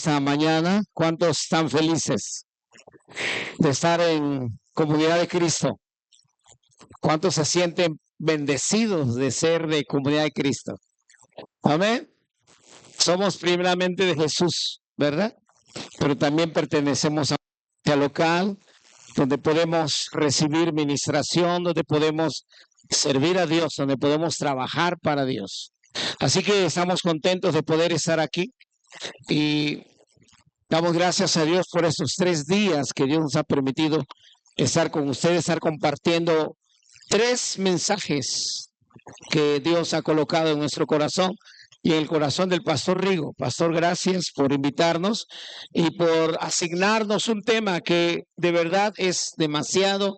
esta mañana? ¿Cuántos están felices de estar en Comunidad de Cristo? ¿Cuántos se sienten bendecidos de ser de Comunidad de Cristo? Amén. Somos primeramente de Jesús, ¿verdad? Pero también pertenecemos a una local donde podemos recibir ministración, donde podemos servir a Dios, donde podemos trabajar para Dios. Así que estamos contentos de poder estar aquí y damos gracias a Dios por estos 3 días que Dios nos ha permitido estar con ustedes, estar compartiendo 3 mensajes que Dios ha colocado en nuestro corazón y en el corazón del Pastor Rigo. Pastor, gracias por invitarnos y por asignarnos un tema que de verdad es demasiado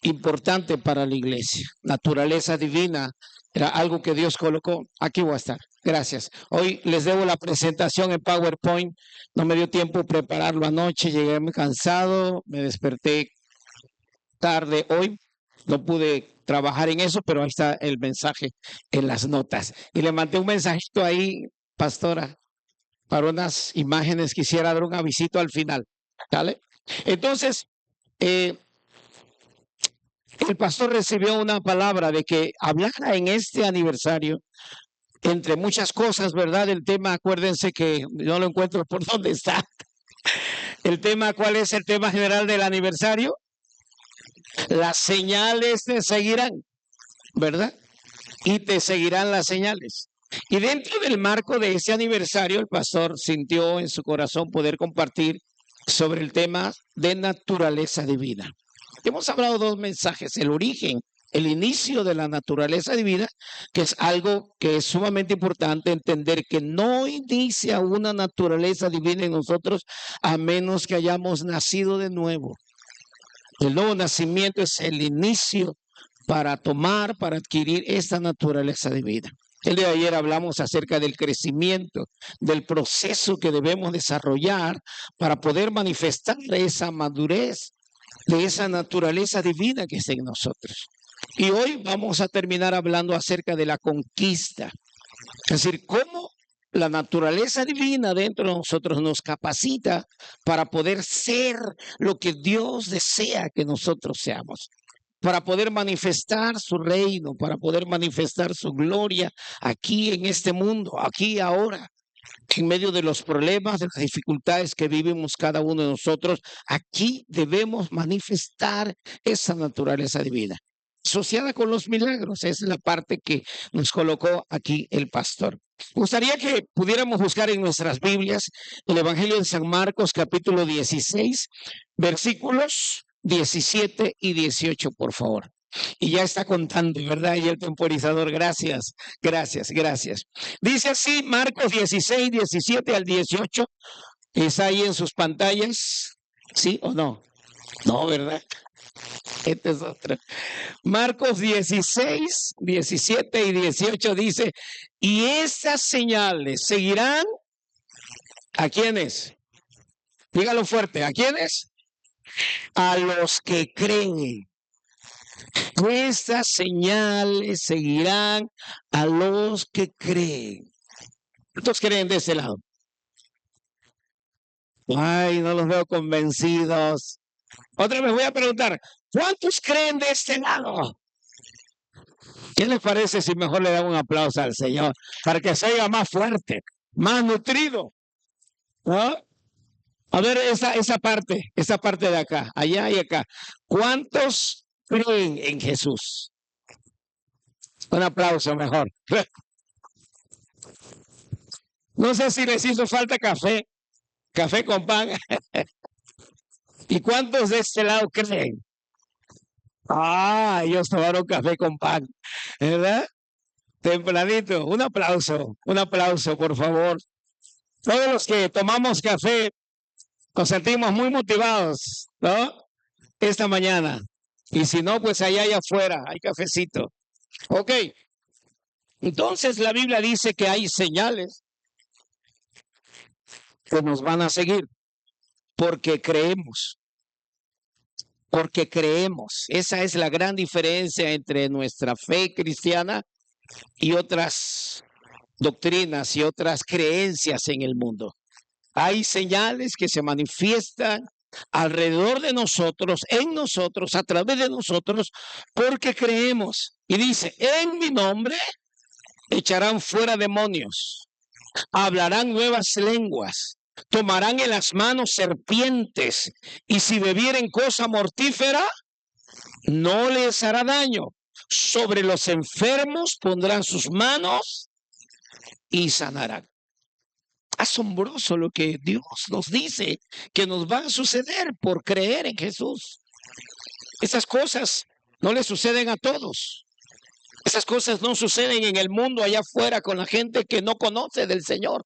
importante para la iglesia. Naturaleza divina era algo que Dios colocó. Aquí voy a estar. Gracias. Hoy les debo la presentación en PowerPoint. No me dio tiempo prepararlo anoche. Llegué muy cansado. Me desperté tarde hoy. No pude trabajar en eso, pero ahí está el mensaje en las notas. Y le mandé un mensajito ahí, pastora, para unas imágenes. Quisiera dar un avisito al final. ¿Vale? Entonces, el pastor recibió una palabra de que hablara en este aniversario, entre muchas cosas, ¿verdad? El tema, acuérdense que no lo encuentro por dónde está. El tema, ¿cuál es el tema general del aniversario? Las señales te seguirán, ¿verdad? Y te seguirán las señales. Y dentro del marco de ese aniversario, el pastor sintió en su corazón poder compartir sobre el tema de naturaleza divina. Hemos hablado 2 mensajes, el origen, el inicio de la naturaleza divina, que es algo que es sumamente importante entender, que no inicia una naturaleza divina en nosotros a menos que hayamos nacido de nuevo. El nuevo nacimiento es el inicio para adquirir esta naturaleza divina. El día de ayer hablamos acerca del crecimiento, del proceso que debemos desarrollar para poder manifestar esa madurez de esa naturaleza divina que está en nosotros. Y hoy vamos a terminar hablando acerca de la conquista. Es decir, cómo la naturaleza divina dentro de nosotros nos capacita para poder ser lo que Dios desea que nosotros seamos, para poder manifestar su reino, para poder manifestar su gloria aquí en este mundo, aquí y ahora. En medio de los problemas, de las dificultades que vivimos cada uno de nosotros, aquí debemos manifestar esa naturaleza divina, asociada con los milagros. Esa es la parte que nos colocó aquí el pastor. Me gustaría que pudiéramos buscar en nuestras Biblias el Evangelio de San Marcos, capítulo 16, versículos 17 y 18, por favor. Y ya está contando, ¿verdad? Y el temporizador, gracias. Dice así, Marcos 16, 17 al 18. ¿Está ahí en sus pantallas? ¿Sí o no? No, ¿verdad? Este es otro. Marcos 16, 17 y 18 dice, y estas señales seguirán, ¿a quiénes? Dígalo fuerte, ¿a quiénes? A los que creen. Estas señales seguirán a los que creen. ¿Cuántos creen de ese lado? Ay, no los veo convencidos. Otra vez voy a preguntar, ¿cuántos creen de este lado? ¿Qué les parece si mejor le dan un aplauso al Señor para que se oiga más fuerte, más nutrido? ¿No? A ver esa parte de acá, allá y acá. ¿Cuántos creen en Jesús? Un aplauso mejor. No sé si les hizo falta café con pan. ¿Y cuántos de este lado creen? Ellos tomaron café con pan, ¿verdad? Tempranito. Un aplauso, por favor. Todos los que tomamos café nos sentimos muy motivados, ¿no? Esta mañana. Y si no, pues allá afuera hay cafecito. Ok. Entonces la Biblia dice que hay señales que nos van a seguir porque creemos. Porque creemos. Esa es la gran diferencia entre nuestra fe cristiana y otras doctrinas y otras creencias en el mundo. Hay señales que se manifiestan alrededor de nosotros, en nosotros, a través de nosotros, porque creemos. Y dice, en mi nombre echarán fuera demonios, hablarán nuevas lenguas, tomarán en las manos serpientes, y si bebieren cosa mortífera, no les hará daño. Sobre los enfermos pondrán sus manos y sanarán. Asombroso lo que Dios nos dice que nos va a suceder por creer en Jesús. Esas cosas no le suceden a todos. Esas cosas no suceden en el mundo allá afuera con la gente que no conoce del Señor.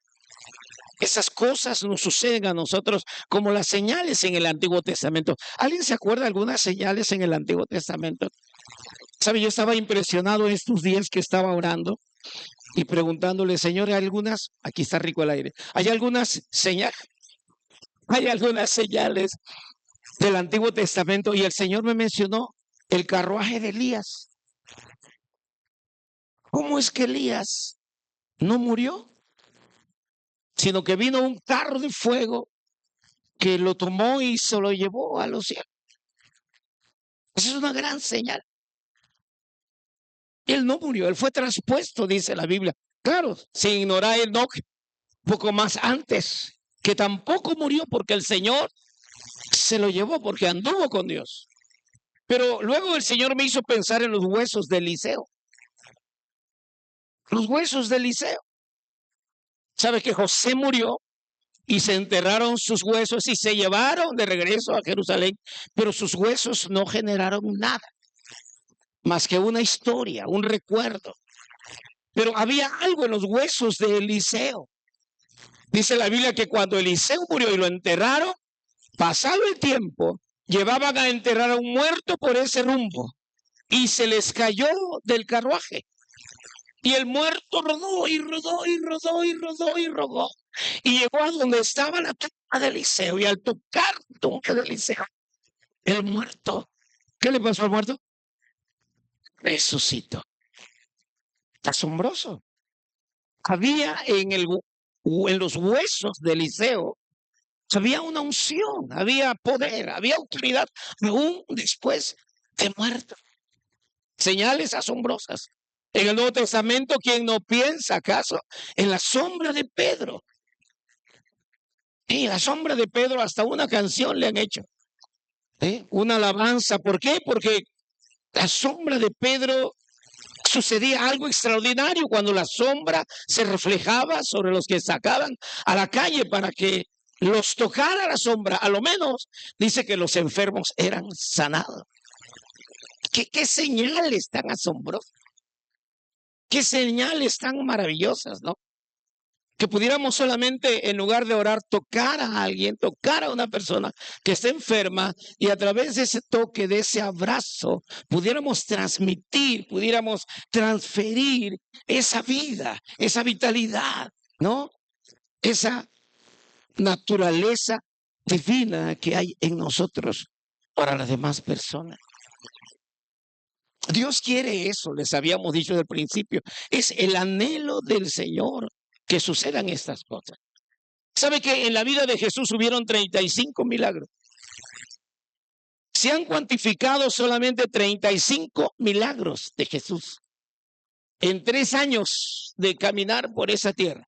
Esas cosas nos suceden a nosotros como las señales en el Antiguo Testamento. ¿Alguien se acuerda de algunas señales en el Antiguo Testamento? ¿Sabe? Yo estaba impresionado estos días que estaba orando y preguntándole, Señor, ¿hay algunas? Aquí está rico el aire. ¿Hay algunas señales? Hay algunas señales del Antiguo Testamento y el Señor me mencionó el carruaje de Elías. ¿Cómo es que Elías no murió? Sino que vino un carro de fuego que lo tomó y se lo llevó a los cielos. Esa es una gran señal. Él no murió, él fue traspuesto, dice la Biblia. Claro, sin ignorar Enoc, poco más antes, que tampoco murió porque el Señor se lo llevó, porque anduvo con Dios. Pero luego el Señor me hizo pensar en los huesos de Eliseo. Los huesos de Eliseo. ¿Sabe que José murió y se enterraron sus huesos y se llevaron de regreso a Jerusalén? Pero sus huesos no generaron nada más que una historia, un recuerdo. Pero había algo en los huesos de Eliseo. Dice la Biblia que cuando Eliseo murió y lo enterraron, pasado el tiempo, llevaban a enterrar a un muerto por ese rumbo y se les cayó del carruaje. Y el muerto rodó y rodó y rodó y rodó y rodó. Y llegó a donde estaba la tumba de Eliseo. Y al tocar la tumba de Eliseo, el muerto, ¿qué le pasó al muerto? Resucitó. Asombroso. Había en los huesos de Eliseo, había una unción, había poder, había autoridad, aún después de muerto. Señales asombrosas. En el Nuevo Testamento, ¿quién no piensa acaso en la sombra de Pedro? Y la sombra de Pedro, hasta una canción le han hecho. Una alabanza. ¿Por qué? Porque la sombra de Pedro sucedía algo extraordinario cuando la sombra se reflejaba sobre los que sacaban a la calle para que los tocara la sombra. A lo menos dice que los enfermos eran sanados. ¿Qué señales tan asombrosas? Qué señales tan maravillosas, ¿no? Que pudiéramos solamente, en lugar de orar, tocar a alguien, tocar a una persona que está enferma y a través de ese toque, de ese abrazo, pudiéramos transmitir, pudiéramos transferir esa vida, esa vitalidad, ¿no? Esa naturaleza divina que hay en nosotros para las demás personas. Dios quiere eso, les habíamos dicho del principio. Es el anhelo del Señor que sucedan estas cosas. ¿Sabe que en la vida de Jesús hubieron 35 milagros? Se han cuantificado solamente 35 milagros de Jesús en 3 años de caminar por esa tierra.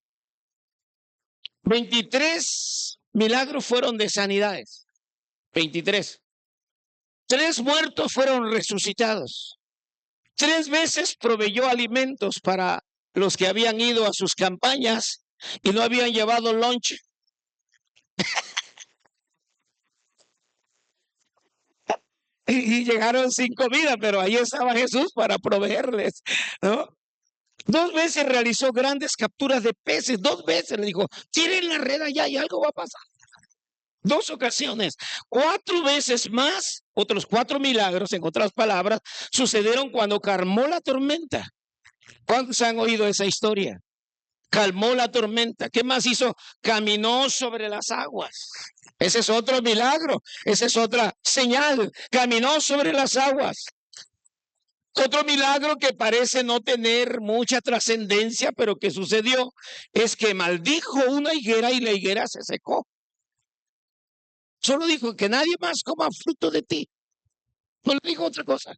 23 milagros fueron de sanidades. 23. 3 muertos fueron resucitados. 3 veces proveyó alimentos para los que habían ido a sus campañas y no habían llevado lunch. y llegaron sin comida, pero ahí estaba Jesús para proveerles, ¿no? 2 veces realizó grandes capturas de peces. 2 veces le dijo, tiren la red allá y algo va a pasar. 2 ocasiones. 4 veces más, otros 4 milagros, en otras palabras, sucedieron cuando calmó la tormenta. ¿Cuántos han oído esa historia? Calmó la tormenta. ¿Qué más hizo? Caminó sobre las aguas. Ese es otro milagro. Esa es otra señal. Caminó sobre las aguas. Otro milagro que parece no tener mucha trascendencia, pero que sucedió, es que maldijo una higuera y la higuera se secó. Solo dijo que nadie más coma fruto de ti. No le dijo otra cosa.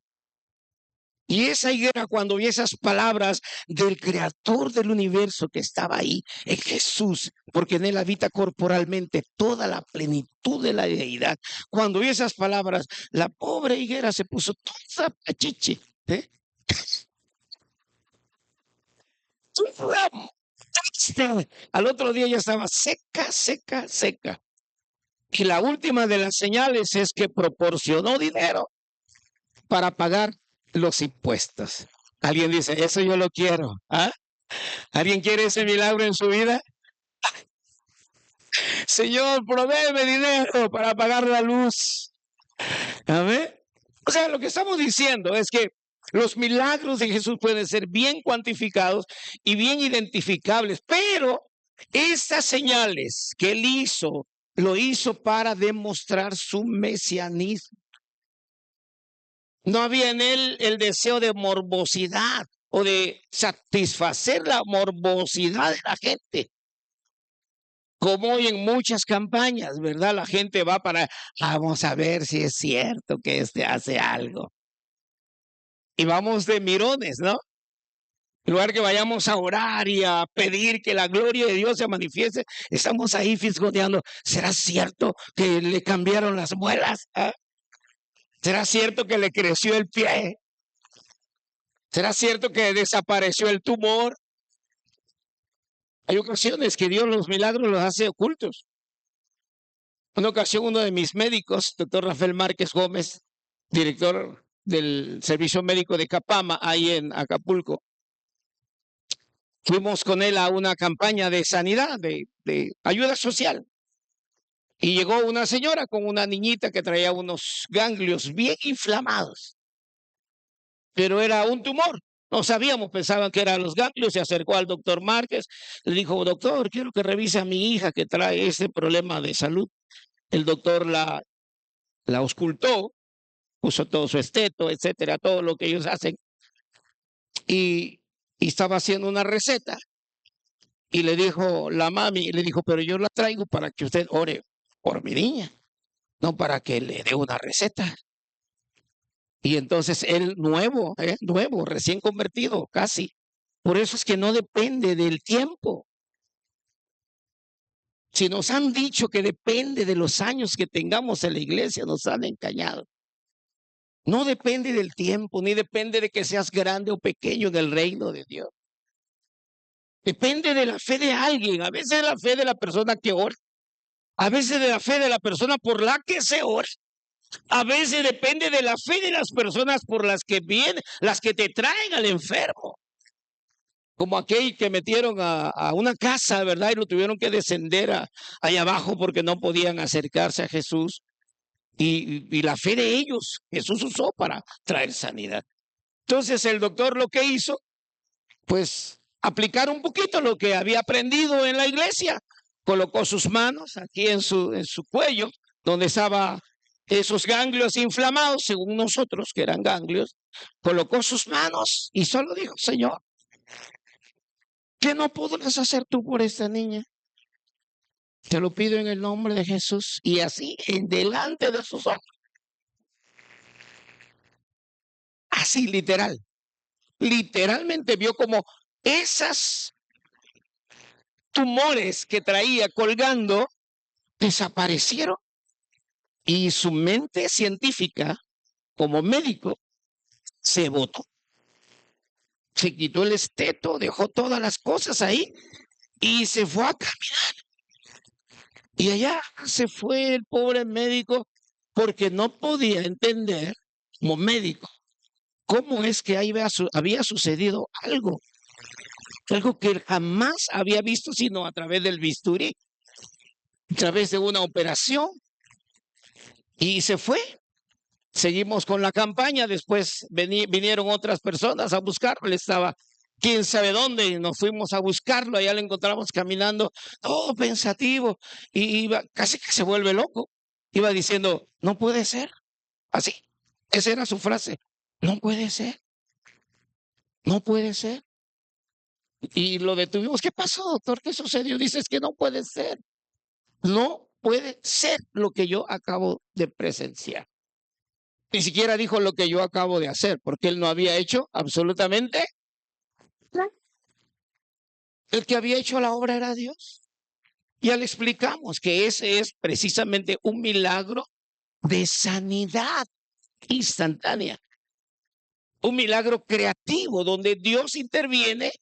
Y esa higuera, cuando vio esas palabras del creador del universo que estaba ahí, en Jesús, porque en él habita corporalmente toda la plenitud de la deidad, cuando vio esas palabras, la pobre higuera se puso toda pachichi, ¿eh? Al otro día ya estaba seca, seca, seca. Y la última de las señales es que proporcionó dinero para pagar los impuestos. Alguien dice, eso yo lo quiero. ¿Ah? ¿Alguien quiere ese milagro en su vida? Señor, provéeme dinero para pagar la luz. ¿Amén? O sea, lo que estamos diciendo es que los milagros de Jesús pueden ser bien cuantificados y bien identificables, pero estas señales que él hizo, lo hizo para demostrar su mesianismo. No había en él el deseo de morbosidad o de satisfacer la morbosidad de la gente. Como hoy en muchas campañas, ¿verdad? La gente va para, vamos a ver si es cierto que hace algo. Y vamos de mirones, ¿no? En lugar que vayamos a orar y a pedir que la gloria de Dios se manifieste, estamos ahí fisgoneando. ¿Será cierto que le cambiaron las muelas? ¿Ah? ¿Será cierto que le creció el pie? ¿Será cierto que desapareció el tumor? Hay ocasiones que Dios los milagros los hace ocultos. Una ocasión uno de mis médicos, doctor Rafael Márquez Gómez, director del Servicio Médico de Capama, ahí en Acapulco, fuimos con él a una campaña de sanidad, de ayuda social. Y llegó una señora con una niñita que traía unos ganglios bien inflamados, pero era un tumor. No sabíamos, pensaban que eran los ganglios. Se acercó al doctor Márquez, le dijo, doctor, quiero que revise a mi hija que trae este problema de salud. El doctor la auscultó, puso todo su esteto, etcétera, todo lo que ellos hacen. Y estaba haciendo una receta. Y le dijo la mami, le dijo, pero yo la traigo para que usted ore por mi niña, no para que le dé una receta. Y entonces él nuevo, recién convertido, casi. Por eso es que no depende del tiempo. Si nos han dicho que depende de los años que tengamos en la iglesia, nos han engañado. No depende del tiempo, ni depende de que seas grande o pequeño en el reino de Dios. Depende de la fe de alguien, a veces de la fe de la persona que ora, a veces de la fe de la persona por la que se ora, a veces depende de la fe de las personas por las que vienen, las que te traen al enfermo. Como aquel que metieron a una casa, ¿verdad? Y lo tuvieron que descender allá abajo porque no podían acercarse a Jesús. Y la fe de ellos, Jesús usó para traer sanidad. Entonces el doctor lo que hizo, pues aplicar un poquito lo que había aprendido en la iglesia. Colocó sus manos aquí en su cuello, donde estaban esos ganglios inflamados, según nosotros, que eran ganglios. Colocó sus manos y solo dijo, Señor, ¿qué no podrás hacer tú por esta niña? Te lo pido en el nombre de Jesús. Y así, en delante de sus ojos. Así, literal. Literalmente vio como esas tumores que traía colgando desaparecieron. Y su mente científica, como médico, se botó. Se quitó el esteto, dejó todas las cosas ahí y se fue a caminar. Y allá se fue el pobre médico porque no podía entender, como médico, cómo es que ahí había sucedido algo que él jamás había visto sino a través del bisturí, a través de una operación. Y se fue. Seguimos con la campaña, después vinieron otras personas a buscarlo, él estaba quién sabe dónde, y nos fuimos a buscarlo, allá lo encontramos caminando, todo pensativo, y iba, casi que se vuelve loco, iba diciendo, no puede ser, así, esa era su frase, no puede ser, No puede ser. Y lo detuvimos. ¿Qué pasó, doctor? ¿Qué sucedió? Dices que no puede ser. No puede ser lo que yo acabo de presenciar. Ni siquiera dijo lo que yo acabo de hacer, porque él no había hecho absolutamente nada. El que había hecho la obra era Dios. Ya le explicamos que ese es precisamente un milagro de sanidad instantánea. Un milagro creativo donde Dios interviene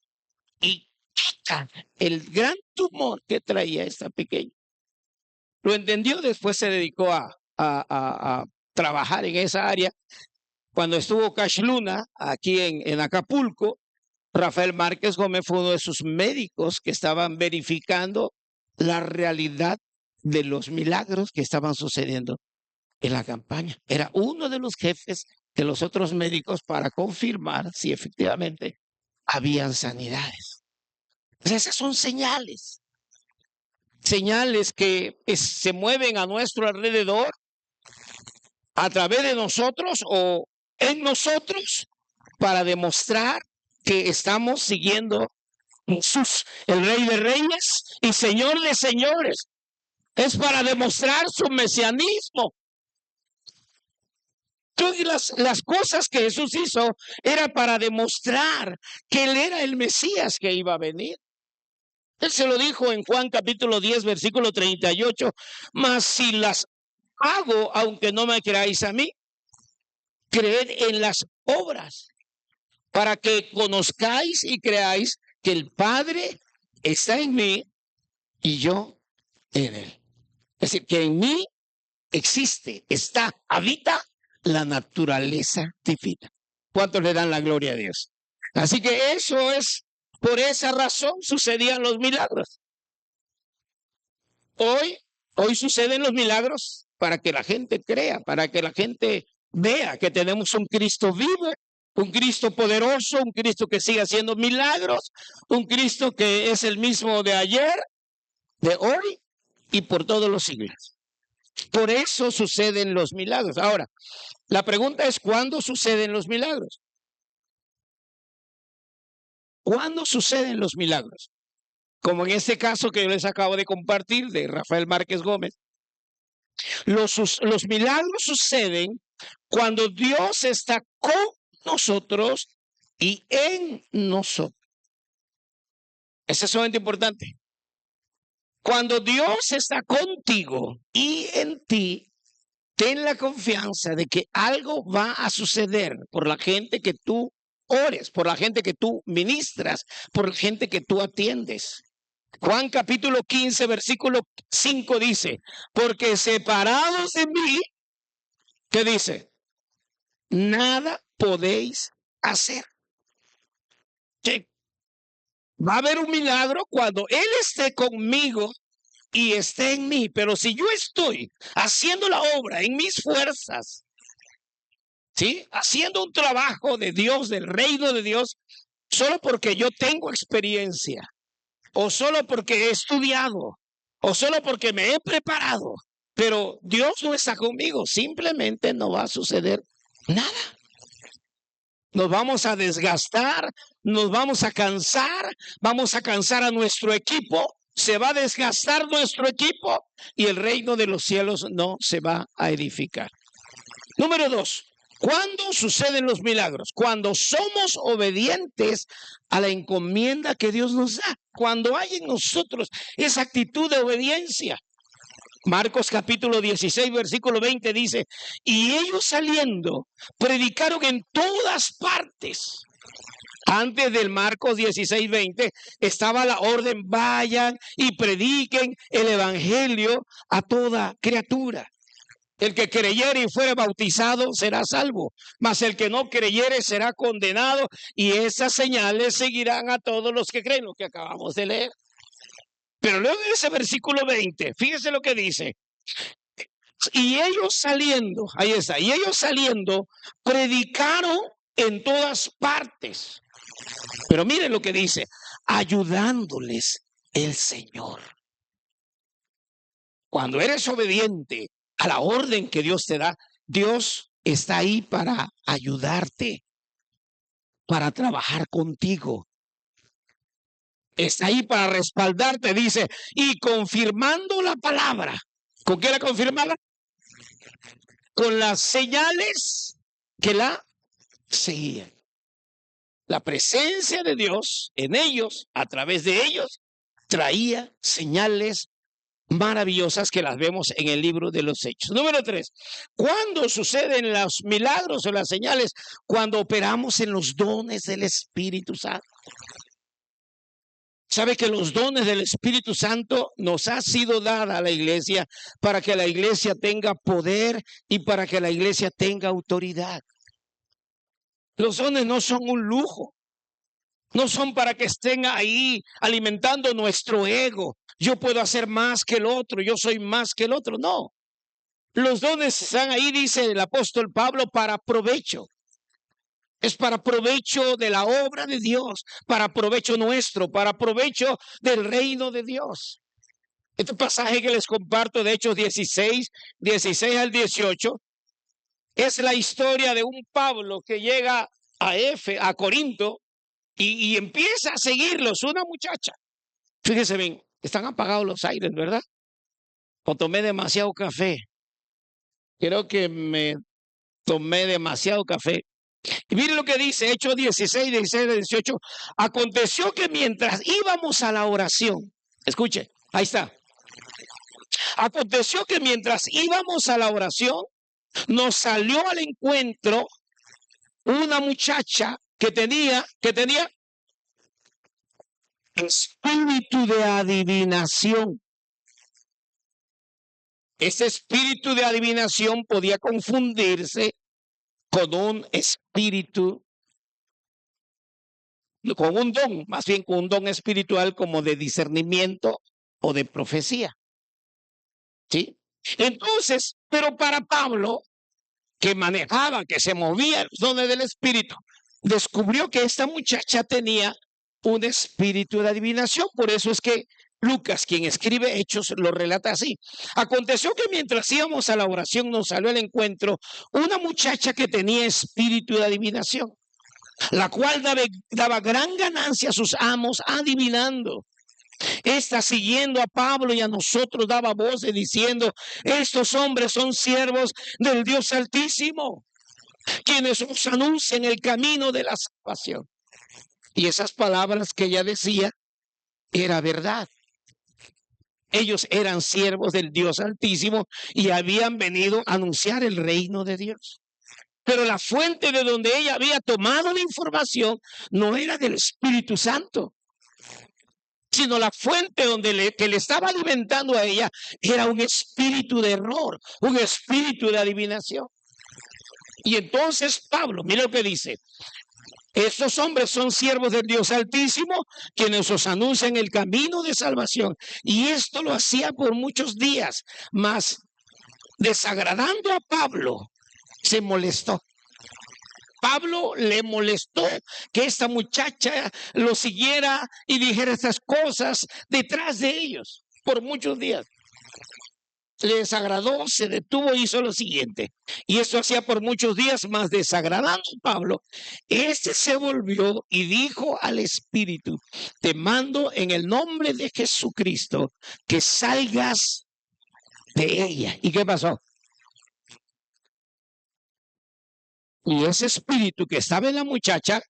y quita el gran tumor que traía esta pequeña. Lo entendió, después se dedicó a trabajar en esa área. Cuando estuvo Cash Luna aquí en Acapulco, Rafael Márquez Gómez fue uno de sus médicos que estaban verificando la realidad de los milagros que estaban sucediendo en la campaña. Era uno de los jefes de los otros médicos para confirmar si efectivamente habían sanidades. Pues esas son señales. Señales que se mueven a nuestro alrededor, a través de nosotros o en nosotros, para demostrar que estamos siguiendo Jesús, el Rey de Reyes y Señor de Señores. Es para demostrar su mesianismo. Todas las cosas que Jesús hizo era para demostrar que Él era el Mesías que iba a venir. Él se lo dijo en Juan capítulo 10, versículo 38, mas si las hago, aunque no me creáis a mí, creed en las obras, para que conozcáis y creáis que el Padre está en mí y yo en Él. Es decir, que en mí existe, está, habita la naturaleza divina. ¿Cuántos le dan la gloria a Dios? Así que eso es, por esa razón sucedían los milagros. Hoy suceden los milagros para que la gente crea, para que la gente vea que tenemos un Cristo vivo, un Cristo poderoso, un Cristo que sigue haciendo milagros, un Cristo que es el mismo de ayer, de hoy y por todos los siglos. Por eso suceden los milagros. Ahora, la pregunta es, ¿cuándo suceden los milagros? ¿Cuándo suceden los milagros? Como en este caso que yo les acabo de compartir de Rafael Márquez Gómez. Los milagros suceden cuando Dios está con nosotros y en nosotros. Eso es sumamente importante. Cuando Dios está contigo y en ti, ten la confianza de que algo va a suceder por la gente que tú ores, por la gente que tú ministras, por la gente que tú atiendes. Juan capítulo 15, versículo 5 dice, porque separados de mí, ¿qué dice? Nada podéis hacer. ¿Qué? Va a haber un milagro cuando Él esté conmigo y esté en mí, pero si yo estoy haciendo la obra en mis fuerzas, ¿sí? Haciendo un trabajo de Dios, del reino de Dios, solo porque yo tengo experiencia, o solo porque he estudiado, o solo porque me he preparado, pero Dios no está conmigo, simplemente no va a suceder nada. Nos vamos a desgastar, nos vamos a cansar a nuestro equipo, se va a desgastar nuestro equipo y el reino de los cielos no se va a edificar. Número 2. ¿Cuándo suceden los milagros? Cuando somos obedientes a la encomienda que Dios nos da. Cuando hay en nosotros esa actitud de obediencia. Marcos capítulo 16, versículo 20 dice, y ellos saliendo, predicaron en todas partes. Antes del Marcos 16, 20, estaba la orden, vayan y prediquen el evangelio a toda criatura. El que creyere y fuere bautizado será salvo, mas el que no creyere será condenado, y esas señales seguirán a todos los que creen, lo que acabamos de leer. Pero luego en ese versículo 20, fíjese lo que dice. Y ellos saliendo, ahí está, y ellos saliendo, predicaron en todas partes. Pero miren lo que dice, ayudándoles el Señor. Cuando eres obediente a la orden que Dios te da, Dios está ahí para ayudarte. para trabajar contigo. Está ahí para respaldarte, dice, y confirmando la palabra. ¿Con qué la confirmaba? Con las señales que la seguían. La presencia de Dios en ellos, a través de ellos, traía señales maravillosas que las vemos en el libro de los Hechos. Número 3, ¿cuándo suceden los milagros o las señales? Cuando operamos en los dones del Espíritu Santo. ¿Sabe que los dones del Espíritu Santo nos ha sido dada a la iglesia para que la iglesia tenga poder y para que la iglesia tenga autoridad? Los dones no son un lujo. No son para que estén ahí alimentando nuestro ego. Yo puedo hacer más que el otro, yo soy más que el otro. No. Los dones están ahí, dice el apóstol Pablo, para provecho. Es para provecho de la obra de Dios, para provecho nuestro, para provecho del reino de Dios. Este pasaje que les comparto de Hechos 16 al 18, es la historia de un Pablo que llega a Corinto y empieza a seguirlos una muchacha. Fíjense bien, están apagados los aires, ¿verdad? O tomé demasiado café. Creo que me tomé demasiado café. Y miren lo que dice Hechos 16 al 18. Aconteció que mientras íbamos a la oración, escuche, ahí está. Aconteció que mientras íbamos a la oración, nos salió al encuentro una muchacha que tenía espíritu de adivinación. Ese espíritu de adivinación podía confundirse con un espíritu, con un don, más bien con un don espiritual como de discernimiento o de profecía. ¿Sí? Entonces, pero para Pablo, que manejaba, que se movía los dones del espíritu, descubrió que esta muchacha tenía un espíritu de adivinación. Por eso es que Lucas, quien escribe Hechos, lo relata así. Aconteció que mientras íbamos a la oración nos salió al encuentro una muchacha que tenía espíritu de adivinación, la cual daba gran ganancia a sus amos adivinando. Esta, siguiendo a Pablo y a nosotros, daba voces diciendo: estos hombres son siervos del Dios Altísimo, quienes os anuncian el camino de la salvación. Y esas palabras que ella decía era verdad. Ellos eran siervos del Dios Altísimo y habían venido a anunciar el reino de Dios. Pero la fuente de donde ella había tomado la información no era del Espíritu Santo, sino la fuente que le estaba alimentando a ella era un espíritu de error, un espíritu de adivinación. Y entonces Pablo, mira lo que dice: estos hombres son siervos del Dios Altísimo, quienes os anuncian el camino de salvación. Y esto lo hacía por muchos días, mas desagradando a Pablo, se molestó. Pablo le molestó que esta muchacha lo siguiera y dijera estas cosas detrás de ellos por muchos días. Le desagradó, se detuvo y hizo lo siguiente. Y esto hacía por muchos días, más desagradando a Pablo. Este se volvió y dijo al espíritu: te mando en el nombre de Jesucristo que salgas de ella. ¿Y qué pasó? Y ese espíritu que estaba en la muchacha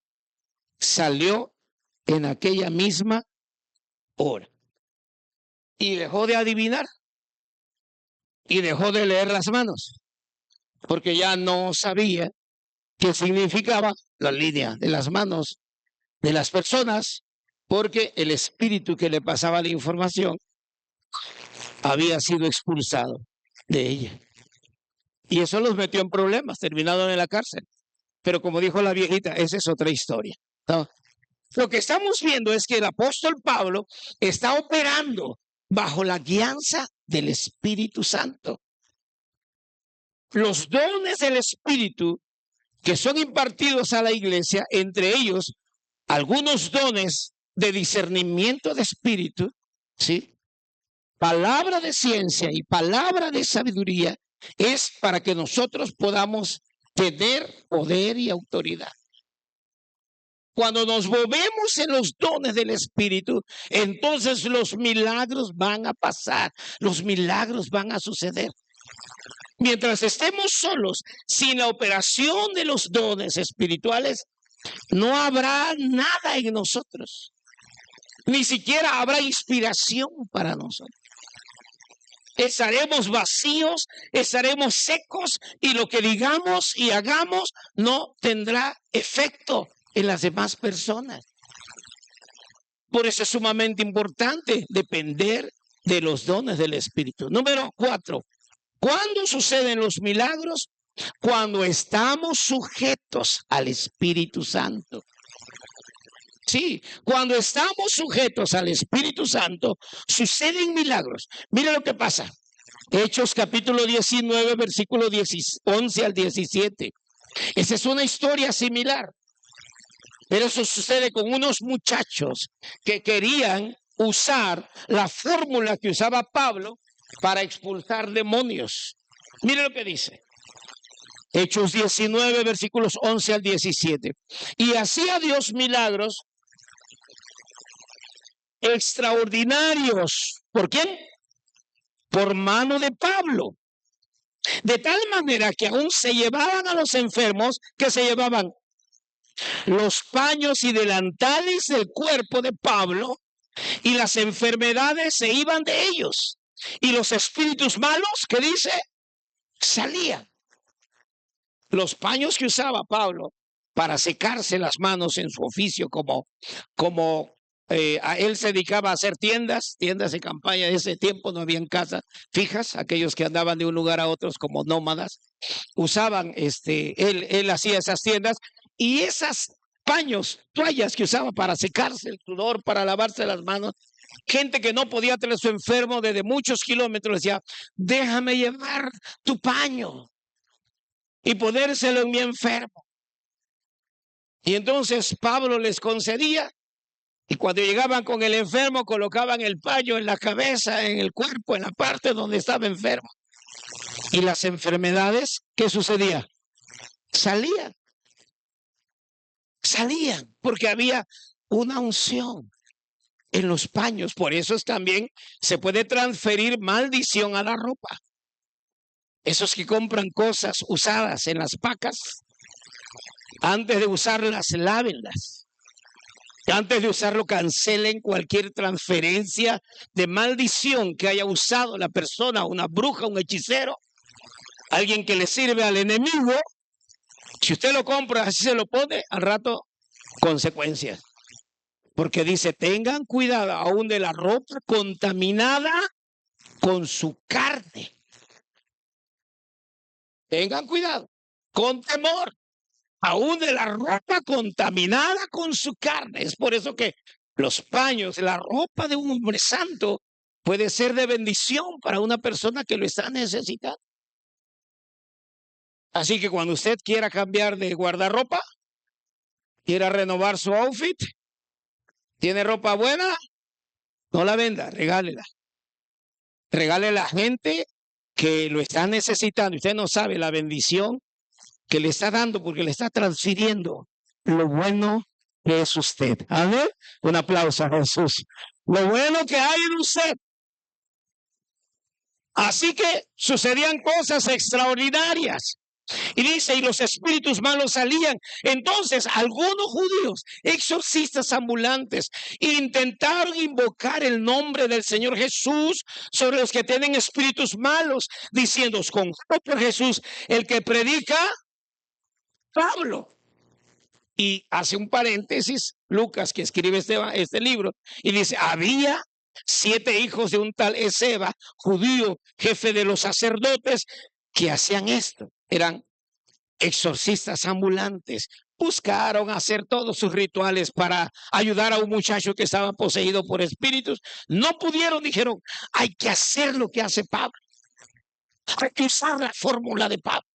salió en aquella misma hora. Y dejó de adivinar. Y dejó de leer las manos, porque ya no sabía qué significaba la línea de las manos de las personas, porque el espíritu que le pasaba la información había sido expulsado de ella. Y eso los metió en problemas, terminaron en la cárcel. Pero como dijo la viejita, esa es otra historia, ¿no? Lo que estamos viendo es que el apóstol Pablo está operando bajo la guianza del Espíritu Santo. Los dones del Espíritu que son impartidos a la iglesia, entre ellos algunos dones de discernimiento de espíritu, ¿sí? Palabra de ciencia y palabra de sabiduría, es para que nosotros podamos tener poder y autoridad. Cuando nos movemos en los dones del Espíritu, entonces los milagros van a pasar, los milagros van a suceder. Mientras estemos solos, sin la operación de los dones espirituales, no habrá nada en nosotros. Ni siquiera habrá inspiración para nosotros. Estaremos vacíos, estaremos secos y lo que digamos y hagamos no tendrá efecto en las demás personas. Por eso es sumamente importante depender de los dones del Espíritu. Número 4. ¿Cuándo suceden los milagros? Cuando estamos sujetos al Espíritu Santo. Sí, cuando estamos sujetos al Espíritu Santo, suceden milagros. Mira lo que pasa. Hechos capítulo 19, versículo 11 al 17. Esa es una historia similar. Pero eso sucede con unos muchachos que querían usar la fórmula que usaba Pablo para expulsar demonios. Mire lo que dice. Hechos 19, versículos 11 al 17. Y hacía Dios milagros extraordinarios. ¿Por quién? Por mano de Pablo. De tal manera que aún se llevaban a los enfermos, que se llevaban los paños y delantales del cuerpo de Pablo, y las enfermedades se iban de ellos. Y los espíritus malos, ¿qué dice? Salían. Los paños que usaba Pablo para secarse las manos en su oficio como a él se dedicaba a hacer tiendas de campaña. En ese tiempo no habían casas fijas, aquellos que andaban de un lugar a otros como nómadas, usaban, él hacía esas tiendas y esas paños, toallas que usaba para secarse el sudor, para lavarse las manos. Gente que no podía tener su enfermo desde muchos kilómetros decía, déjame llevar tu paño y ponérselo en mi enfermo. Y entonces Pablo les concedía. Y cuando llegaban con el enfermo, colocaban el paño en la cabeza, en el cuerpo, en la parte donde estaba enfermo. Y las enfermedades, ¿qué sucedía? Salían, porque había una unción en los paños. Por eso también se puede transferir maldición a la ropa. Esos que compran cosas usadas en las pacas, antes de usarlas, lávenlas. Antes de usarlo, cancelen cualquier transferencia de maldición que haya usado la persona, una bruja, un hechicero, alguien que le sirve al enemigo. Si usted lo compra, así se lo pone, al rato, consecuencias. Porque dice, tengan cuidado aún de la ropa contaminada con su carne. Tengan cuidado, con temor. Aún de la ropa contaminada con su carne. Es por eso que los paños, la ropa de un hombre santo puede ser de bendición para una persona que lo está necesitando. Así que cuando usted quiera cambiar de guardarropa, quiera renovar su outfit, tiene ropa buena, no la venda, regálela. Regálele a la gente que lo está necesitando. Usted no sabe la bendición que le está dando porque le está transfiriendo lo bueno que es usted. Amén. Un aplauso a Jesús. Lo bueno que hay en usted. Así que sucedían cosas extraordinarias. Y dice, y los espíritus malos salían. Entonces, algunos judíos, exorcistas ambulantes, intentaron invocar el nombre del Señor Jesús sobre los que tienen espíritus malos, diciendo, conjuro por Jesús, el que predica Pablo. Y hace un paréntesis Lucas, que escribe este libro, y dice, había 7 hijos de un tal Esceva, judío, jefe de los sacerdotes, que hacían esto. Eran exorcistas ambulantes. Buscaron hacer todos sus rituales para ayudar a un muchacho que estaba poseído por espíritus. No pudieron, dijeron, hay que hacer lo que hace Pablo. Hay que usar la fórmula de Pablo.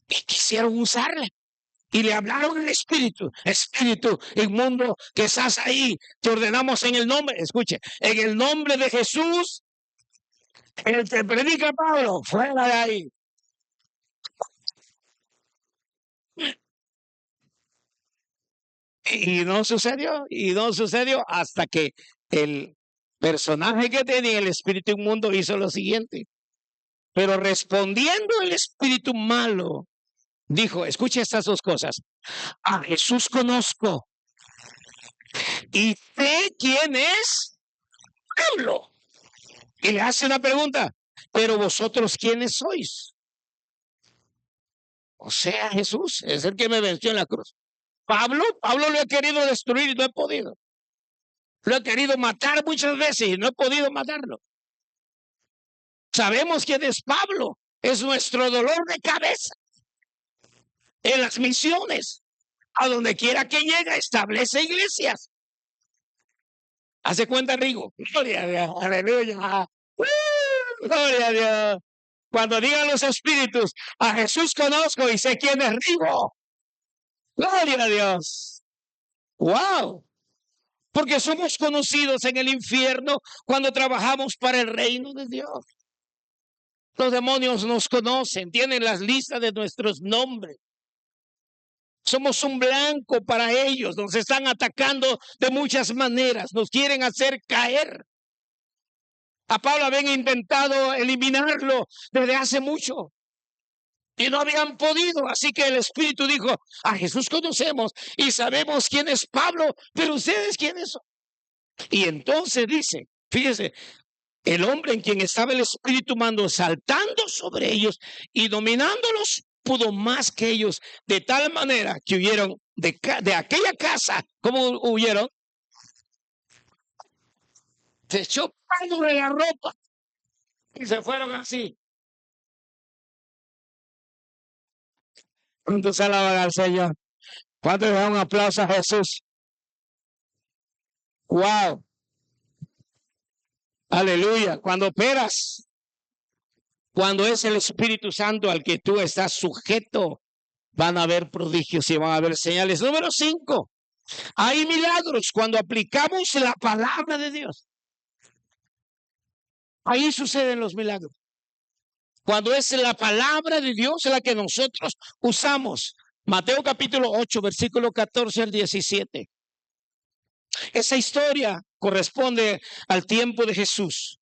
Y quisieron usarla. Y le hablaron al espíritu inmundo que estás ahí, te ordenamos en el nombre, escuche, en el nombre de Jesús, el que predica Pablo, fuera de ahí. Y no sucedió hasta que el personaje que tenía el espíritu inmundo hizo lo siguiente. Pero respondiendo el espíritu malo, dijo, escuche estas dos cosas, a Jesús conozco y sé quién es Pablo. Y le hace una pregunta, pero vosotros ¿quiénes sois? O sea, Jesús es el que me venció en la cruz. Pablo lo he querido destruir y no he podido. Lo he querido matar muchas veces y no he podido matarlo. Sabemos quién es Pablo. Es nuestro dolor de cabeza. En las misiones, a donde quiera que llega, establece iglesias. Hace cuenta, Rigo. Gloria a Dios. Aleluya. Gloria a Dios. Cuando digan los espíritus, a Jesús conozco y sé quién es Rigo. Gloria a Dios. Wow. Porque somos conocidos en el infierno cuando trabajamos para el reino de Dios. Los demonios nos conocen, tienen las listas de nuestros nombres. Somos un blanco para ellos, nos están atacando de muchas maneras, nos quieren hacer caer. A Pablo habían intentado eliminarlo desde hace mucho y no habían podido, así que el Espíritu dijo, a Jesús conocemos y sabemos quién es Pablo, pero ustedes quiénes son. Y entonces dice, fíjese, el hombre en quien estaba el Espíritu humano saltando sobre ellos y dominándolos, pudo más que ellos, de tal manera que huyeron de aquella casa. ¿Cómo huyeron? Se echó mano de la ropa y se fueron así. ¿Cuántos alaban al Señor? ¿Cuántos le dan un aplauso a Jesús? ¡Wow! Aleluya. Cuando operas, cuando es el Espíritu Santo al que tú estás sujeto, van a haber prodigios y van a haber señales. Número 5. Hay milagros cuando aplicamos la palabra de Dios. Ahí suceden los milagros. Cuando es la palabra de Dios la que nosotros usamos. Mateo capítulo 8, versículo 14 al 17. Esa historia corresponde al tiempo de Jesús.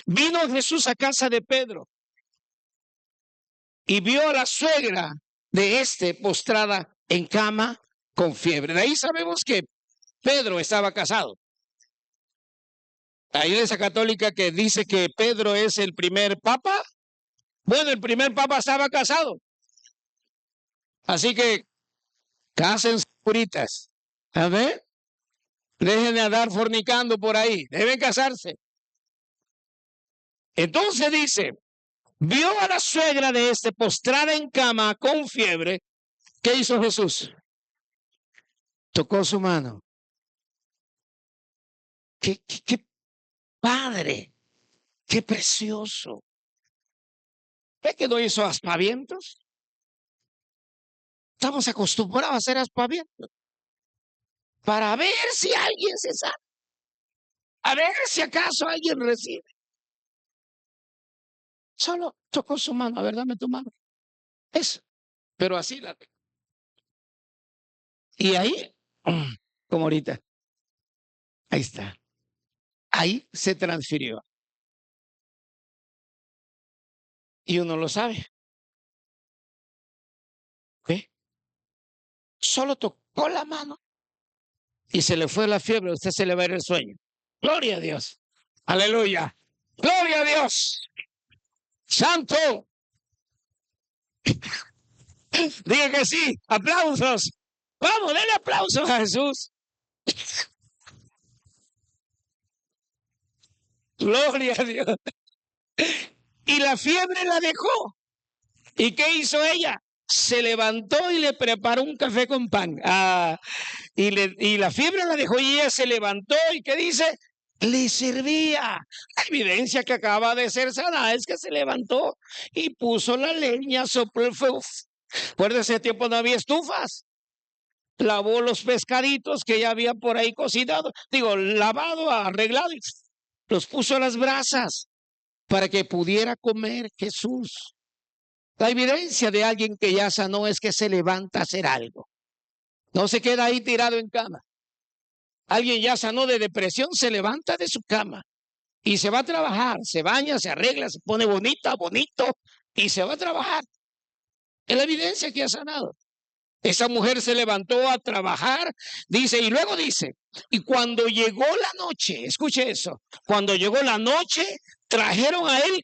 Vino Jesús a casa de Pedro y vio a la suegra de este postrada en cama con fiebre. De ahí sabemos que Pedro estaba casado. Hay iglesia católica que dice que Pedro es el primer papa. Bueno, el primer papa estaba casado. Así que cásense puritas. A ver, dejen de andar fornicando por ahí. Deben casarse. Entonces dice, vio a la suegra de este postrada en cama con fiebre. ¿Qué hizo Jesús? Tocó su mano. ¡Qué padre! ¡Qué precioso! ¿Ve que no hizo aspavientos? Estamos acostumbrados a hacer aspavientos para ver si alguien se sana, a ver si acaso alguien recibe. Solo tocó su mano, a ver, dame tu mano. Eso, pero así la tengo. Y ahí, como ahorita, ahí está. Ahí se transfirió. Y uno lo sabe. ¿Ve? Solo tocó la mano y se le fue la fiebre, a usted se le va a ir el sueño. Gloria a Dios. Aleluya. Gloria a Dios. Santo. Diga que sí. Aplausos. Vamos, denle aplausos a Jesús. Gloria a Dios. Y la fiebre la dejó. ¿Y qué hizo ella? Se levantó y le preparó un café con pan. Y la fiebre la dejó y ella se levantó y ¿qué dice? Le servía. La evidencia que acaba de ser sana es que se levantó y puso la leña, sopló el fuego. Por ese tiempo no había estufas. Lavó los pescaditos que ya había por ahí cocinado, lavado, arreglado, y los puso a las brasas para que pudiera comer Jesús. La evidencia de alguien que ya sanó es que se levanta a hacer algo. No se queda ahí tirado en cama. Alguien ya sanó de depresión, se levanta de su cama y se va a trabajar, se baña, se arregla, se pone bonita, bonito y se va a trabajar. Es la evidencia que ha sanado. Esa mujer se levantó a trabajar, dice, y luego dice, y cuando llegó la noche, escuche eso, cuando llegó la noche, trajeron a él,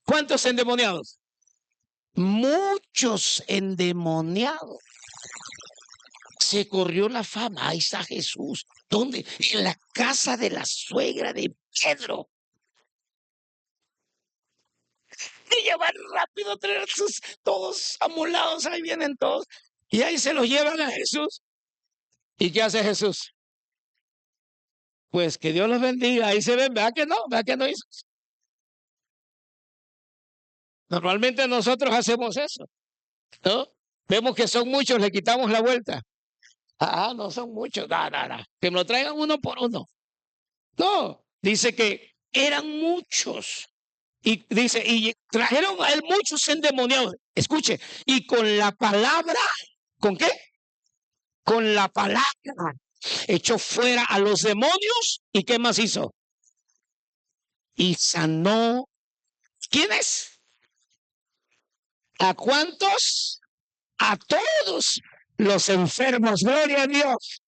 ¿cuántos endemoniados? Muchos endemoniados. Se corrió la fama, ahí está Jesús. ¿Dónde? En la casa de la suegra de Pedro. Y llevan rápido a traer sus todos amolados, ahí vienen todos. Y ahí se los llevan a Jesús. ¿Y qué hace Jesús? Pues que Dios los bendiga. Ahí se ven, vea que no hizo. Normalmente nosotros hacemos eso, ¿no? Vemos que son muchos, le quitamos la vuelta. No son muchos, no. Que me lo traigan uno por uno. No, dice que eran muchos. Y dice, y trajeron a él muchos endemoniados. Escuche, y con la palabra, ¿con qué? Con la palabra echó fuera a los demonios. ¿Y qué más hizo? Y sanó. ¿Quiénes? ¿A cuántos? A todos los enfermos. Gloria a Dios.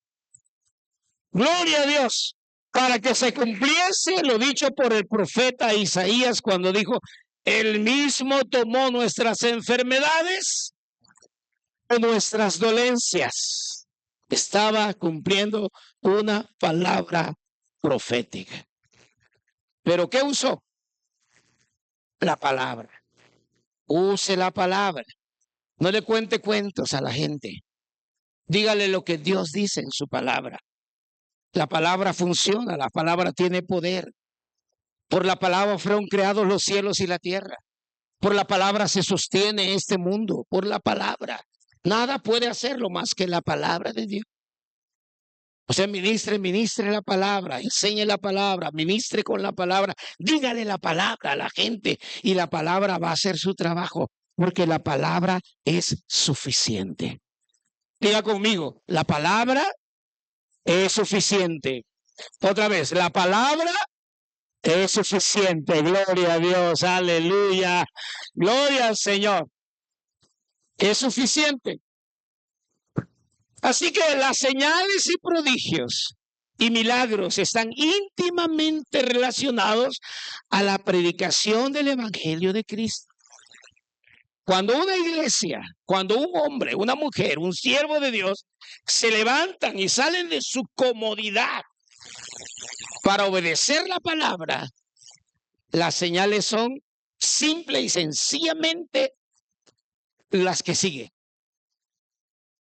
Gloria a Dios. Para que se cumpliese lo dicho por el profeta Isaías cuando dijo, él mismo tomó nuestras enfermedades o nuestras dolencias. Estaba cumpliendo una palabra profética. ¿Pero qué usó? La palabra. Use la palabra. No le cuente cuentos a la gente. Dígale lo que Dios dice en su palabra. La palabra funciona, la palabra tiene poder. Por la palabra fueron creados los cielos y la tierra. Por la palabra se sostiene este mundo. Por la palabra. Nada puede hacerlo más que la palabra de Dios. O sea, ministre la palabra, enseñe la palabra, ministre con la palabra, dígale la palabra a la gente y la palabra va a hacer su trabajo, porque la palabra es suficiente. Diga conmigo, la palabra es suficiente. Otra vez, la palabra es suficiente. Gloria a Dios, aleluya. Gloria al Señor. Es suficiente. Así que las señales y prodigios y milagros están íntimamente relacionados a la predicación del Evangelio de Cristo. Cuando una iglesia, cuando un hombre, una mujer, un siervo de Dios, se levantan y salen de su comodidad para obedecer la palabra, las señales son simple y sencillamente las que siguen.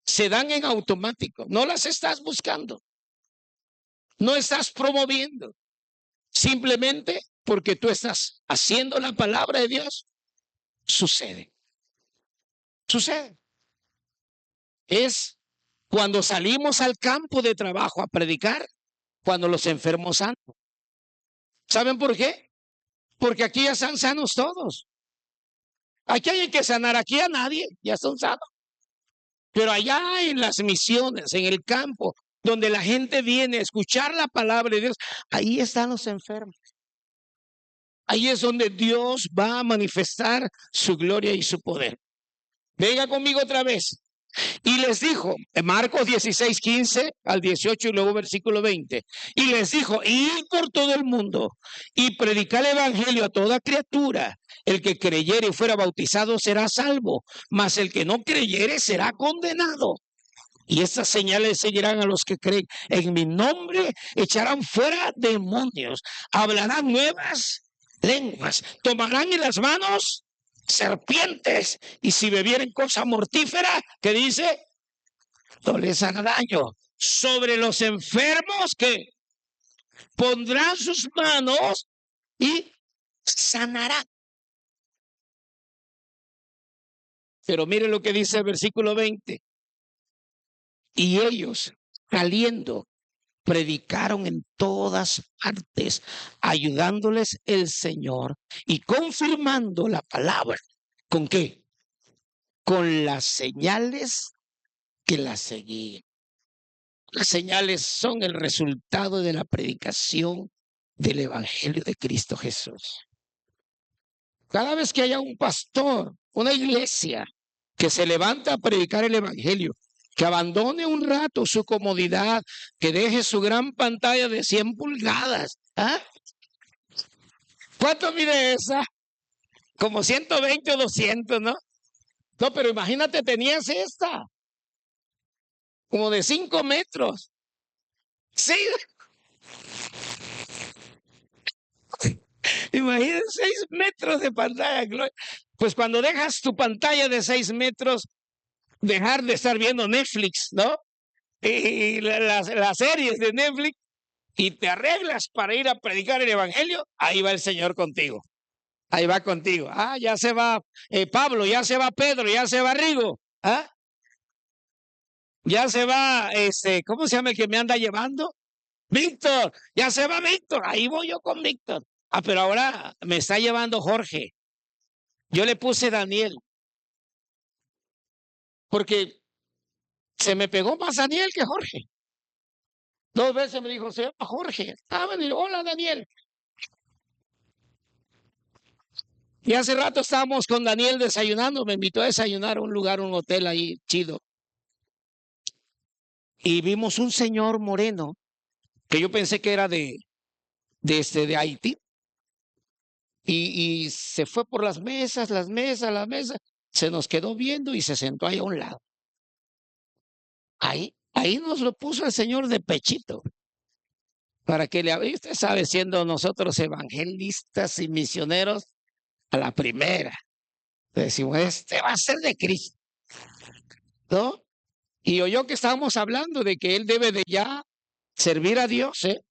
Se dan en automático, no las estás buscando, no estás promoviendo, simplemente porque tú estás haciendo la palabra de Dios, sucede. Sucede. Es cuando salimos al campo de trabajo a predicar, cuando los enfermos sanan. ¿Saben por qué? Porque aquí ya están sanos todos. Aquí hay que sanar, aquí a nadie, ya están sanos. Pero allá en las misiones, en el campo, donde la gente viene a escuchar la palabra de Dios, ahí están los enfermos. Ahí es donde Dios va a manifestar su gloria y su poder. Venga conmigo otra vez. Y les dijo, en Marcos 16, 15 al 18 y luego versículo 20. Y les dijo, id por todo el mundo y predicar el evangelio a toda criatura. El que creyere y fuera bautizado será salvo, mas el que no creyere será condenado. Y estas señales seguirán a los que creen. En mi nombre echarán fuera demonios, hablarán nuevas lenguas, tomarán en las manos serpientes, y si bebieren cosa mortífera, ¿qué dice? No les hará daño. Sobre los enfermos que pondrán sus manos y sanarán. Pero mire lo que dice el versículo 20. Y ellos, saliendo, predicaron en todas partes, ayudándoles el Señor y confirmando la palabra. ¿Con qué? Con las señales que la seguían. Las señales son el resultado de la predicación del Evangelio de Cristo Jesús. Cada vez que haya un pastor, una iglesia que se levanta a predicar el Evangelio, que abandone un rato su comodidad, que deje su gran pantalla de 100 pulgadas. ¿Ah? ¿Cuánto mide esa? Como 120 o 200, ¿no? No, pero imagínate, tenías esta, como de 5 metros. Sí, imagínate 6 metros de pantalla. Pues cuando dejas tu pantalla de 6 metros, dejar de estar viendo Netflix, ¿no? Y las series de Netflix, y te arreglas para ir a predicar el Evangelio, ahí va el Señor contigo. Ahí va contigo. Ah, ya se va Pablo, ya se va Pedro, ya se va Rigo. ¿Ah? Ya se va, ¿cómo se llama el que me anda llevando? Víctor, ya se va Víctor. Ahí voy yo con Víctor. Ah, pero ahora me está llevando Jorge. Yo le puse Daniel. Porque se me pegó más Daniel que Jorge. 2 veces me dijo, se llama Jorge. Ah, me dijo, hola Daniel. Y hace rato estábamos con Daniel desayunando. Me invitó a desayunar a un lugar, un hotel ahí chido. Y vimos un señor moreno que yo pensé que era de Haití. Y se fue por las mesas, se nos quedó viendo y se sentó ahí a un lado. Ahí nos lo puso el Señor de pechito, para que usted sabe, siendo nosotros evangelistas y misioneros, a la primera, decimos, este va a ser de Cristo, ¿no? Y oyó que estábamos hablando de que él debe de ya servir a Dios, ¿eh?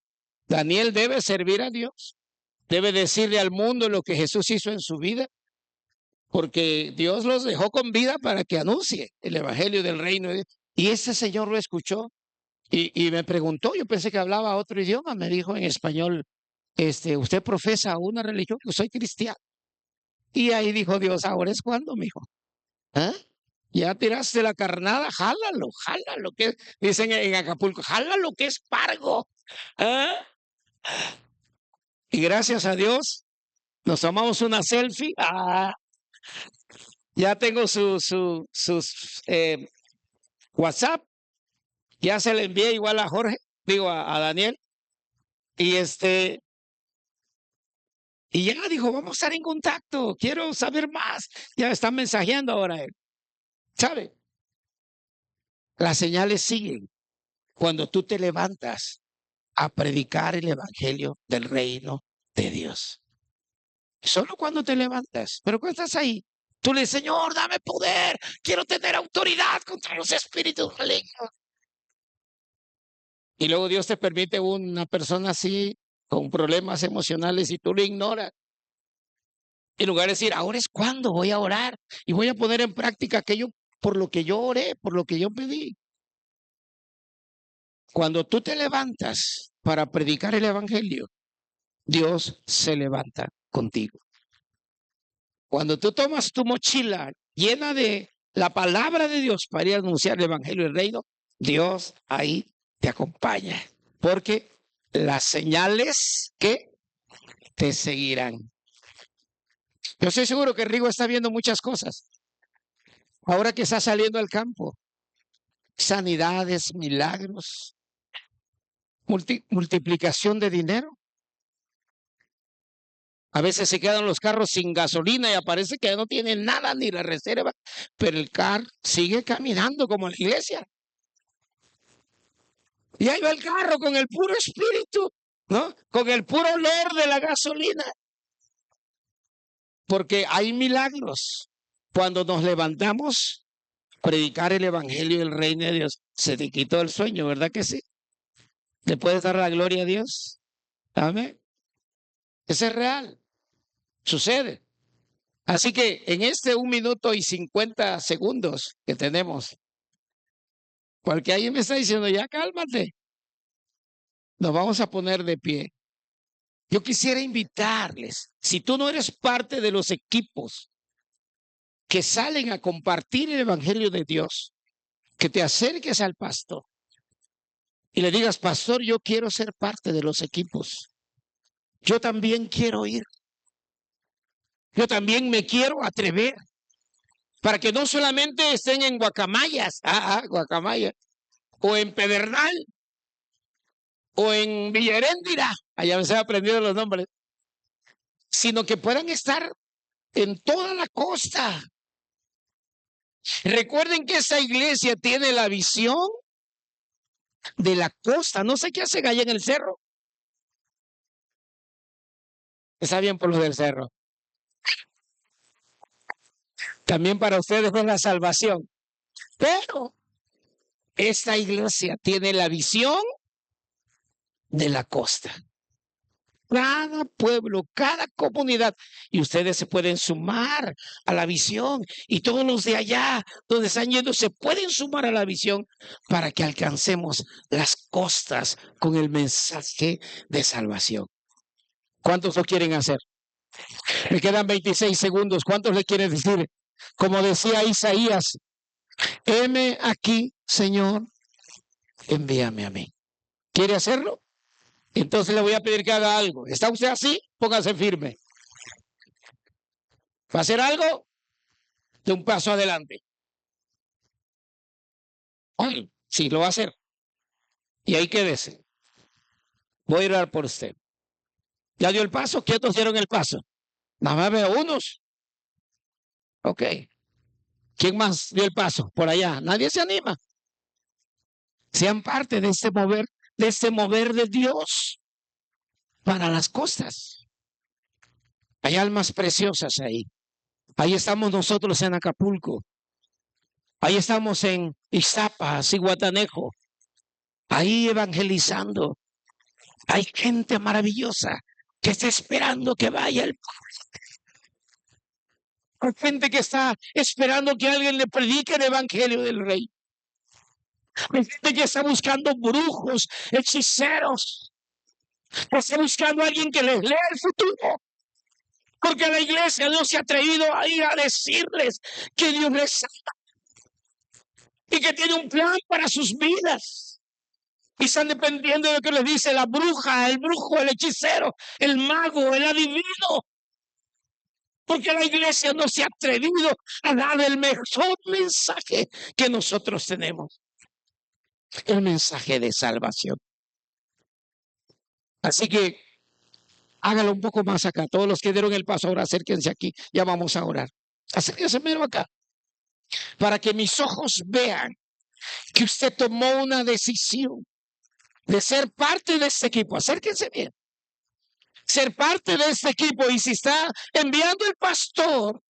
Daniel debe servir a Dios, debe decirle al mundo lo que Jesús hizo en su vida, porque Dios los dejó con vida para que anuncie el evangelio del reino de Dios. Y ese señor lo escuchó y me preguntó, yo pensé que hablaba otro idioma, me dijo en español, usted profesa una religión, yo soy cristiano. Y ahí dijo Dios, ahora es cuando, mijo. ¿Ah? Ya tiraste la carnada, jálalo, que dicen en Acapulco, jálalo que es pargo. ¿Ah? Y gracias a Dios, nos tomamos una selfie. Ya tengo sus WhatsApp, ya se le envié igual a Jorge, digo a Daniel, y y ya dijo, vamos a estar en contacto, quiero saber más. Ya están mensajeando ahora él. ¿Sabe? Las señales siguen cuando tú te levantas a predicar el evangelio del reino de Dios. Solo cuando te levantas, pero cuando estás ahí, tú le dices, Señor, dame poder, quiero tener autoridad contra los espíritus malignos. Y luego Dios te permite una persona así, con problemas emocionales, y tú lo ignoras. En lugar de decir, ahora es cuando voy a orar y voy a poner en práctica aquello por lo que yo oré, por lo que yo pedí. Cuando tú te levantas para predicar el evangelio, Dios se levanta contigo. Cuando tú tomas tu mochila llena de la palabra de Dios para ir a anunciar el evangelio del reino, Dios ahí te acompaña. Porque las señales que te seguirán. Yo estoy seguro que Rigo está viendo muchas cosas. Ahora que está saliendo al campo, sanidades, milagros, multiplicación de dinero. A veces se quedan los carros sin gasolina y aparece que no tienen nada ni la reserva, pero el carro sigue caminando como la iglesia. Y ahí va el carro con el puro espíritu, ¿no? Con el puro olor de la gasolina. Porque hay milagros. Cuando nos levantamos a predicar el evangelio del reino de Dios, se te quitó el sueño, ¿verdad que sí? ¿Le puedes dar la gloria a Dios? Amén. Eso es real. Sucede. Así que en 1 minuto y 50 segundos que tenemos, porque alguien me está diciendo, ya cálmate, nos vamos a poner de pie. Yo quisiera invitarles, si tú no eres parte de los equipos que salen a compartir el evangelio de Dios, que te acerques al pastor y le digas, pastor, yo quiero ser parte de los equipos. Yo también quiero ir. Yo también me quiero atrever. Para que no solamente estén en Guacamayas, Guacamaya, o en Pedernal, o en Villa Heréndira, allá se han aprendido los nombres, sino que puedan estar en toda la costa. Recuerden que esa iglesia tiene la visión de la costa. No sé qué hacen allá en el cerro. Está bien por los del cerro. También para ustedes es la salvación. Pero esta iglesia tiene la visión de la costa. Cada pueblo, cada comunidad, y ustedes se pueden sumar a la visión, y todos los de allá donde están yendo se pueden sumar a la visión para que alcancemos las costas con el mensaje de salvación. ¿Cuántos lo quieren hacer? Me quedan 26 segundos. ¿Cuántos le quieren decir? Como decía Isaías, heme aquí, Señor, envíame a mí. ¿Quiere hacerlo? Entonces le voy a pedir que haga algo. ¿Está usted así? Póngase firme. ¿Va a hacer algo? De un paso adelante. Ay, sí, lo va a hacer. Y ahí quédese. Voy a orar por usted. ¿Ya dio el paso? ¿Quiénes dieron el paso? Nada más veo unos. Ok. ¿Quién más dio el paso? Por allá. Nadie se anima. Sean parte de este mover de Dios para las costas. Hay almas preciosas ahí. Ahí estamos nosotros en Acapulco. Ahí estamos en Izapa, Zihuatanejo. Ahí evangelizando. Hay gente maravillosa que está esperando que vaya el Hay gente que está esperando que alguien le predique el evangelio del rey. Hay gente que está buscando brujos, hechiceros. Que está buscando a alguien que les lea el futuro. Porque la iglesia no se ha atrevido a ir a decirles que Dios les ama y que tiene un plan para sus vidas. Y están dependiendo de lo que les dice la bruja, el brujo, el hechicero, el mago, el adivino. Porque la iglesia no se ha atrevido a dar el mejor mensaje que nosotros tenemos. El mensaje de salvación. Así que hágalo un poco más acá. Todos los que dieron el paso ahora acérquense aquí. Ya vamos a orar. Acérquense mero acá. Para que mis ojos vean que usted tomó una decisión de ser parte de este equipo. Acérquense bien. Ser parte de este equipo. Y si está enviando el pastor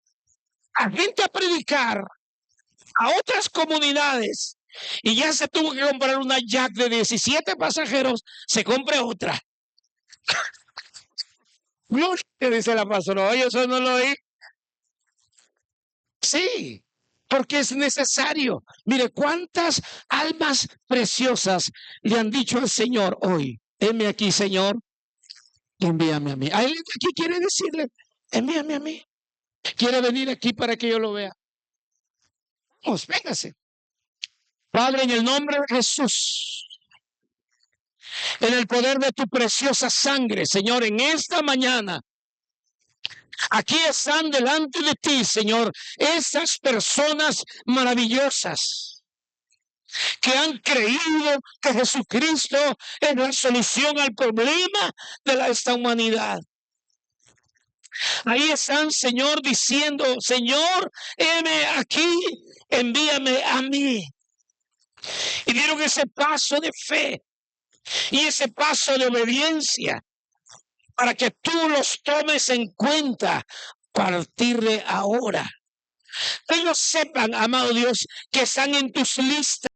a gente a predicar a otras comunidades y ya se tuvo que comprar una Jack de 17 pasajeros, se compre otra. Gloria, dice la pastora. Oye, eso no lo oí. Sí, porque es necesario. Mire, cuántas almas preciosas le han dicho al Señor hoy. Heme aquí, Señor, envíame a mí. A él aquí quiere decirle, envíame a mí. Quiere venir aquí para que yo lo vea. Vamos, véngase. Padre, en el nombre de Jesús, en el poder de tu preciosa sangre, Señor, en esta mañana, aquí están delante de ti, Señor, estas personas maravillosas que han creído que Jesucristo es la solución al problema de esta humanidad. Ahí están, Señor, diciendo, Señor, heme aquí, envíame a mí. Y dieron ese paso de fe y ese paso de obediencia para que tú los tomes en cuenta a partir de ahora. Que ellos sepan, amado Dios, que están en tus listas.